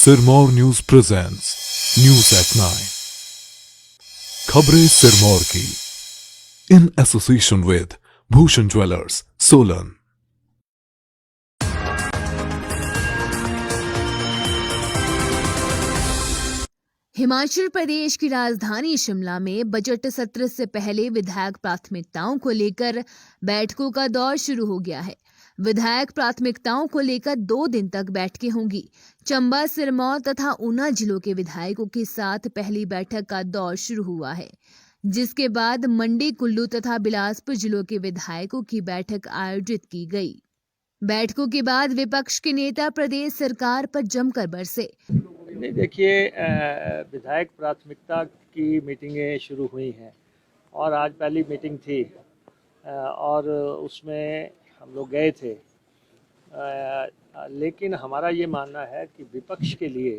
Sirmaur news presents news at 9। खबरें सिरमौर की in association with Bhushan jewellers, Solan. Himachal Pradesh की राजधानी शिमला में बजट सत्र से पहले विधायक प्राथमिकताओं को लेकर बैठकों का दौर शुरू हो गया है। विधायक प्राथमिकताओं को लेकर 2 दिन तक बैठकें होंगी। चंबा, सिरमौर तथा ऊना जिलों के विधायकों के साथ पहली बैठक का दौर शुरू हुआ है, जिसके बाद मंडी, कुल्लू तथा बिलासपुर जिलों के विधायकों की बैठक आयोजित की गई। बैठकों के बाद विपक्ष के नेता प्रदेश सरकार पर जमकर बरसे। नहीं, देखिए, विधायक प्राथमिकता की मीटिंगें शुरू हुई हैं और आज पहली मीटिंग थी और उसमें हम लोग गए थे, लेकिन हमारा ये मानना है कि विपक्ष के लिए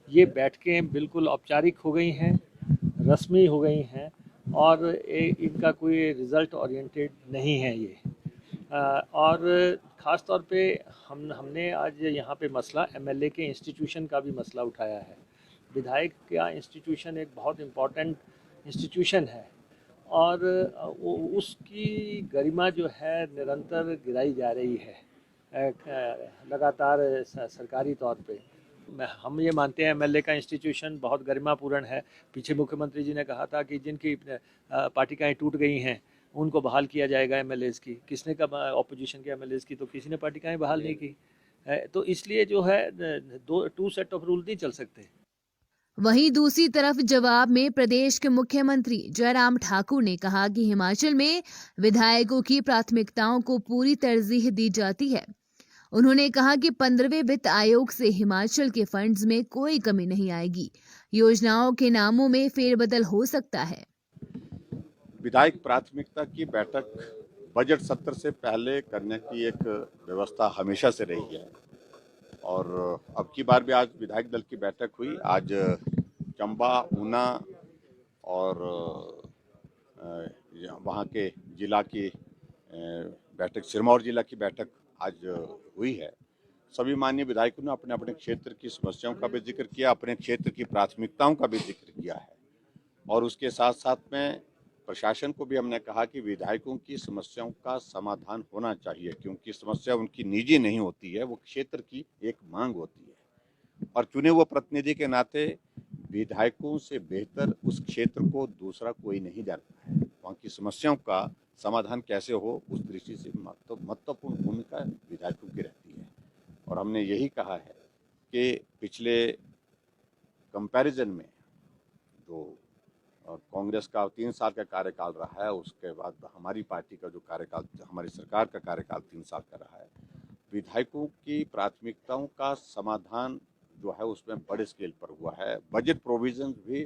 ये बैठकें बिल्कुल औपचारिक हो गई हैं, रस्मी हो गई हैं और इनका कोई रिज़ल्ट ओरिएंटेड नहीं है ये। और ख़ास तौर पे हमने आज यहाँ पे मसला एमएलए के इंस्टीट्यूशन का भी मसला उठाया है। विधायक का इंस्टीट्यूशन एक बहुत इम्पॉर्टेंट इंस्टीट्यूशन है और उसकी गरिमा जो है निरंतर गिराई जा रही है लगातार सरकारी तौर पे। हम ये मानते हैं एमएलए का इंस्टीट्यूशन बहुत गरिमापूर्ण है। पीछे मुख्यमंत्री जी ने कहा था कि जिनकी पार्टिकाएँ टूट गई हैं उनको बहाल किया जाएगा एमएलएज़ की। किसने कहा ऑपोजिशन के एमएलएज़ की? तो किसी ने पार्टिकाएँ बहाल नहीं की। तो इसलिए जो है 2 सेट ऑफ रूल नहीं चल सकते। वहीं दूसरी तरफ जवाब में प्रदेश के मुख्यमंत्री जयराम ठाकुर ने कहा कि हिमाचल में विधायकों की प्राथमिकताओं को पूरी तरजीह दी जाती है। उन्होंने कहा कि 15वें वित्त आयोग से हिमाचल के फंड्स में कोई कमी नहीं आएगी। योजनाओं के नामों में फेरबदल हो सकता है। विधायक प्राथमिकता की बैठक बजट सत्र से पहले करने की एक व्यवस्था हमेशा से रही है और अब की बार भी आज विधायक दल की बैठक हुई। आज चंबा, ऊना और वहाँ के जिला की बैठक, सिरमौर जिला की बैठक आज हुई है। सभी माननीय विधायकों ने अपने अपने क्षेत्र की समस्याओं का भी जिक्र किया, अपने क्षेत्र की प्राथमिकताओं का भी जिक्र किया है और उसके साथ साथ में प्रशासन को भी हमने कहा कि विधायकों की समस्याओं का समाधान होना चाहिए, क्योंकि समस्या उनकी निजी नहीं होती है, वो क्षेत्र की एक मांग होती है और चुने हुए प्रतिनिधि के नाते विधायकों से बेहतर उस क्षेत्र को दूसरा कोई नहीं जानता है। वहाँ की समस्याओं का समाधान कैसे हो, उस दृष्टि से महत्वपूर्ण भूमिका विधायकों की रहती है और हमने यही कहा है कि पिछले कंपैरिजन में जो कांग्रेस का 3 साल का कार्यकाल रहा है, उसके बाद हमारी पार्टी का जो कार्यकाल, हमारी सरकार का कार्यकाल 3 साल का रहा है, विधायकों की प्राथमिकताओं का समाधान जो है उसमें बड़े स्केल पर हुआ है। बजट प्रोविजन भी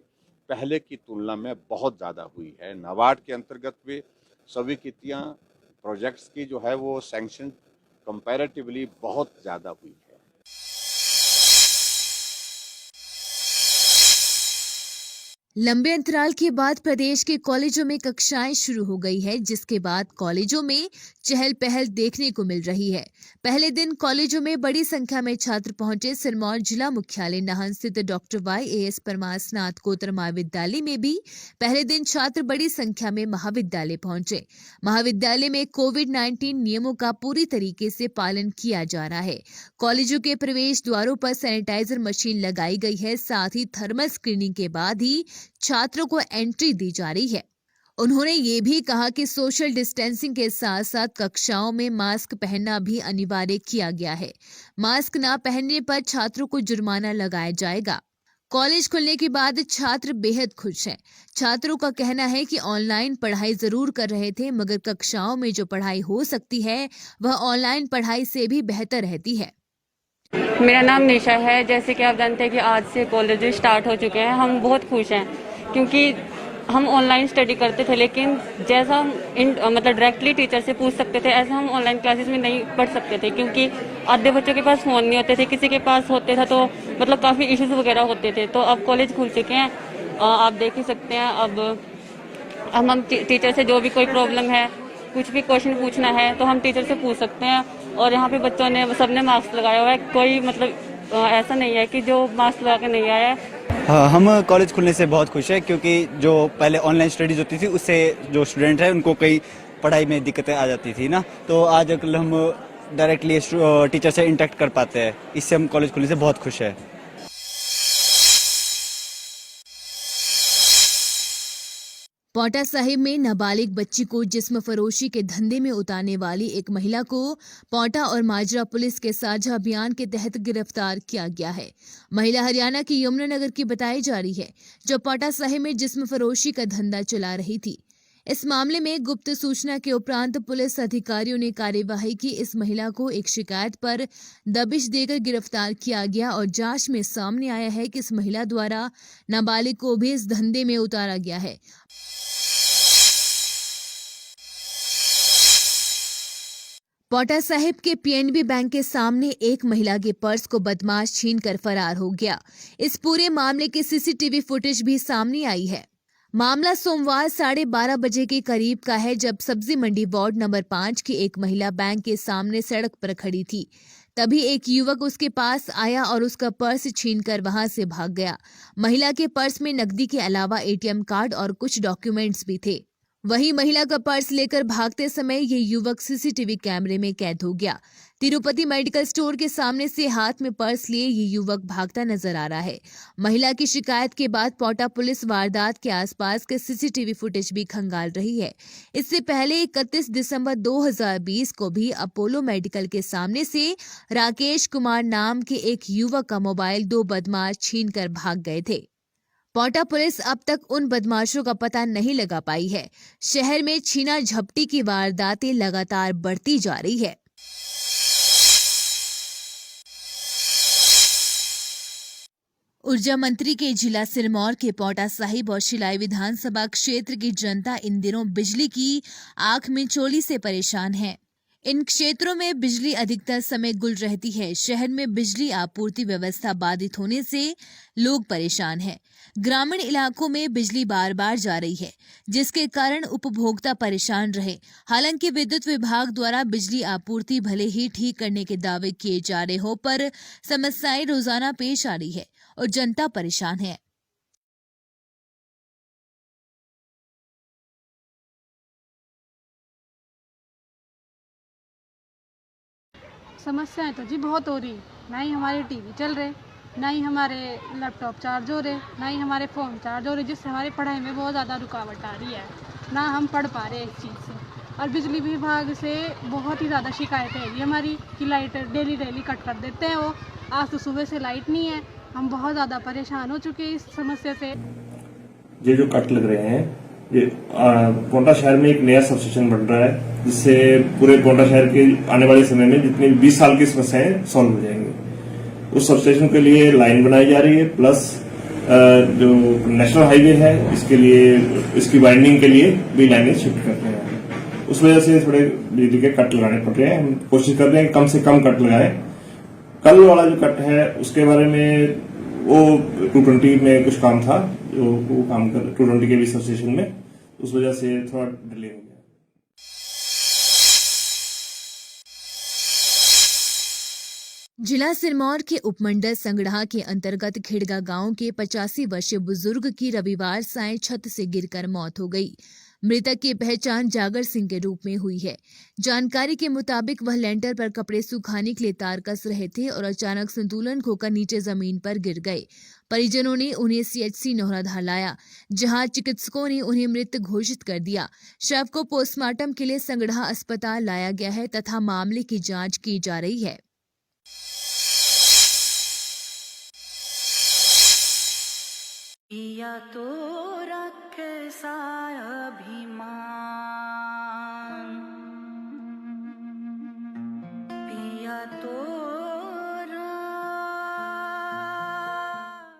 पहले की तुलना में बहुत ज़्यादा हुई है। नाबार्ड के अंतर्गत भी स्वीकृतियाँ प्रोजेक्ट्स की जो है वो सैंक्शन कंपैरेटिवली बहुत ज़्यादा हुई है। लंबे अंतराल के बाद प्रदेश के कॉलेजों में कक्षाएं शुरू हो गई है, जिसके बाद कॉलेजों में चहल पहल देखने को मिल रही है। पहले दिन कॉलेजों में बड़ी संख्या में छात्र पहुंचे। सिरमौर जिला मुख्यालय नाहन स्थित डॉक्टर YAS परमार स्नातकोत्तर महाविद्यालय में भी पहले दिन छात्र बड़ी संख्या में महाविद्यालय पहुंचे। महाविद्यालय में कोविड-19 नियमों का पूरी तरीके से पालन किया जा रहा है। कॉलेजों के प्रवेश द्वारों पर सैनिटाइजर मशीन लगाई गई है, साथ ही थर्मल स्क्रीनिंग के बाद ही छात्रों को एंट्री दी जा रही है। उन्होंने ये भी कहा कि सोशल डिस्टेंसिंग के साथ साथ कक्षाओं में मास्क पहनना भी अनिवार्य किया गया है। मास्क न पहनने पर छात्रों को जुर्माना लगाया जाएगा। कॉलेज खुलने के बाद छात्र बेहद खुश हैं। छात्रों का कहना है कि ऑनलाइन पढ़ाई जरूर कर रहे थे, मगर कक्षाओं में जो पढ़ाई हो सकती है वह ऑनलाइन पढ़ाई से भी बेहतर रहती है। मेरा नाम निशा है। जैसे कि आप जानते हैं कि आज से कॉलेज स्टार्ट हो चुके हैं। हम बहुत खुश हैं क्योंकि हम ऑनलाइन स्टडी करते थे, लेकिन जैसा हम मतलब डायरेक्टली टीचर से पूछ सकते थे, ऐसा हम ऑनलाइन क्लासेस में नहीं पढ़ सकते थे, क्योंकि आधे बच्चों के पास फ़ोन नहीं होते थे, किसी के पास होते था तो मतलब काफ़ी इश्यूज वगैरह होते थे। तो अब कॉलेज खुल चुके हैं, आप देख ही सकते हैं। अब हम टीचर से जो भी कोई प्रॉब्लम है, कुछ भी क्वेश्चन पूछना है तो हम टीचर से पूछ सकते हैं। और यहाँ पे बच्चों ने सबने मास्क लगाया हुआ है, कोई मतलब ऐसा नहीं है कि जो मास्क लगा के नहीं आया है। हाँ, हम कॉलेज खुलने से बहुत खुश हैं क्योंकि जो पहले ऑनलाइन स्टडीज होती थी उससे जो स्टूडेंट है उनको कई पढ़ाई में दिक्कतें आ जाती थी ना, तो आजकल हम डायरेक्टली टीचर से इंटरेक्ट कर पाते हैं। इससे हम कॉलेज खुलने से बहुत खुश हैं। पौंटा साहिब में नाबालिग बच्ची को जिस्म फरोशी के धंधे में उतारने वाली एक महिला को पौंटा और माजरा पुलिस के साझा अभियान के तहत गिरफ्तार किया गया है। महिला हरियाणा की यमुनानगर की बताई जा रही है, जो पौंटा साहिब में जिस्म फरोशी का धंधा चला रही थी। इस मामले में गुप्त सूचना के उपरांत पुलिस अधिकारियों ने कार्यवाही की। इस महिला को एक शिकायत पर दबिश देकर गिरफ्तार किया गया और जांच में सामने आया है कि इस महिला द्वारा नाबालिग को भी इस धंधे में उतारा गया है। पौंटा साहिब के पीएनबी बैंक के सामने एक महिला के पर्स को बदमाश छीनकर फरार हो गया। इस पूरे मामले की सीसीटीवी फुटेज भी सामने आई है। मामला सोमवार 12:30 बजे के करीब का है, जब सब्जी मंडी वार्ड नंबर 5 की एक महिला बैंक के सामने सड़क पर खड़ी थी। तभी एक युवक उसके पास आया और उसका पर्स छीनकर वहां से भाग गया। महिला के पर्स में नकदी के अलावा एटीएम कार्ड और कुछ डॉक्यूमेंट्स भी थे। वहीं महिला का पर्स लेकर भागते समय ये युवक सीसीटीवी कैमरे में कैद हो गया। तिरुपति मेडिकल स्टोर के सामने से हाथ में पर्स लिए ये युवक भागता नजर आ रहा है। महिला की शिकायत के बाद पौंटा पुलिस वारदात के आसपास के सीसीटीवी फुटेज भी खंगाल रही है। इससे पहले 31 दिसंबर 2020 को भी अपोलो मेडिकल के सामने से राकेश कुमार नाम के एक युवक का मोबाइल 2 बदमाश छीनकर भाग गए थे। पौंटा पुलिस अब तक उन बदमाशों का पता नहीं लगा पाई है। शहर में छीना झपटी की वारदातें लगातार बढ़ती जा रही है। ऊर्जा मंत्री के जिला सिरमौर के पौंटा साहिब और शिलाई विधानसभा क्षेत्र की जनता इन दिनों बिजली की आंख में चोली से परेशान है। इन क्षेत्रों में बिजली अधिकतर समय गुल रहती है। शहर में बिजली आपूर्ति व्यवस्था बाधित होने से लोग परेशान हैं। ग्रामीण इलाकों में बिजली बार बार जा रही है, जिसके कारण उपभोक्ता परेशान रहे। हालांकि विद्युत विभाग द्वारा बिजली आपूर्ति भले ही ठीक करने के दावे किए जा रहे हो, पर समस्याएं रोजाना पेश आ रही है और जनता परेशान है। समस्याएं तो जी बहुत हो रही, ना ही हमारे टीवी चल रहे, ना ही हमारे लैपटॉप चार्ज हो रहे, ना ही हमारे फ़ोन चार्ज हो रहे, जिससे हमारी पढ़ाई में बहुत ज़्यादा रुकावट आ रही है। ना हम पढ़ पा रहे इस चीज़ से। और बिजली विभाग से बहुत ही ज़्यादा शिकायत है हमारी कि लाइट डेली कट कर देते हैं वो। आज तो सुबह से लाइट नहीं है। हम बहुत ज़्यादा परेशान हो चुके हैं इस समस्या से। ये जो कट लग रहे हैं, ये पौंटा शहर में एक नया सबस्टेशन बन रहा है, जिससे पूरे पौंटा शहर के आने वाले समय में जितनी 20 साल की समस्याएं सॉल्व हो जाएंगी। उस सबस्टेशन के लिए लाइन बनाई जा रही है, प्लस जो नेशनल हाईवे है इसके लिए, इसकी वाइंडिंग के लिए भी लाइनें शिफ्ट कर रहे हैं। उस वजह से थोड़े बिजली के कट लगाने पड़ रहे हैं। हम कोशिश कर रहे हैं कि कम से कम कट लगाएं। कल वाला जो कट है उसके बारे में वो 220 में कुछ काम था, जो वो काम कर 220 के भी सबस्टेशन में, उस वजह से थोड़ा डिले हो गया। जिला सिरमौर के उपमंडल संगड़ाह के अंतर्गत खिड़गा गांव के 85 वर्षीय बुजुर्ग की रविवार सायं छत से गिरकर मौत हो गई। मृतक की पहचान जागर सिंह के रूप में हुई है। जानकारी के मुताबिक वह लेंटर पर कपड़े सुखाने के लिए तार कस रहे थे और अचानक संतुलन खोकर नीचे जमीन पर गिर गए। परिजनों ने उन्हें सीएचसी नौहराधार लाया, जहां चिकित्सकों ने उन्हें मृत घोषित कर दिया। शव को पोस्टमार्टम के लिए संगड़ाह अस्पताल लाया गया है तथा मामले की जांच की जा रही है। पिया तो रखे सारा अभिमान, पिया तो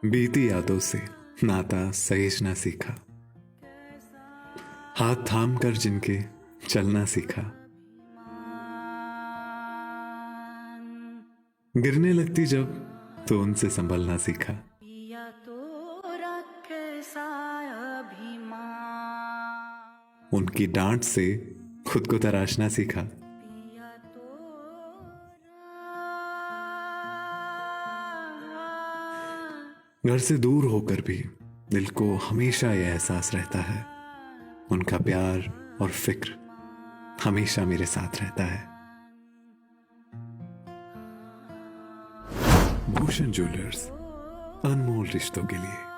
बीती यादों से नाता सहेजना सीखा, हाथ थाम कर जिनके चलना सीखा, गिरने लगती जब तो उनसे संभलना सीखा। उनकी डांट से खुद को तराशना सीखा। घर से दूर होकर भी दिल को हमेशा यह एहसास रहता है, उनका प्यार और फिक्र हमेशा मेरे साथ रहता है। भूषण ज्वेलर्स, अनमोल रिश्तों के लिए।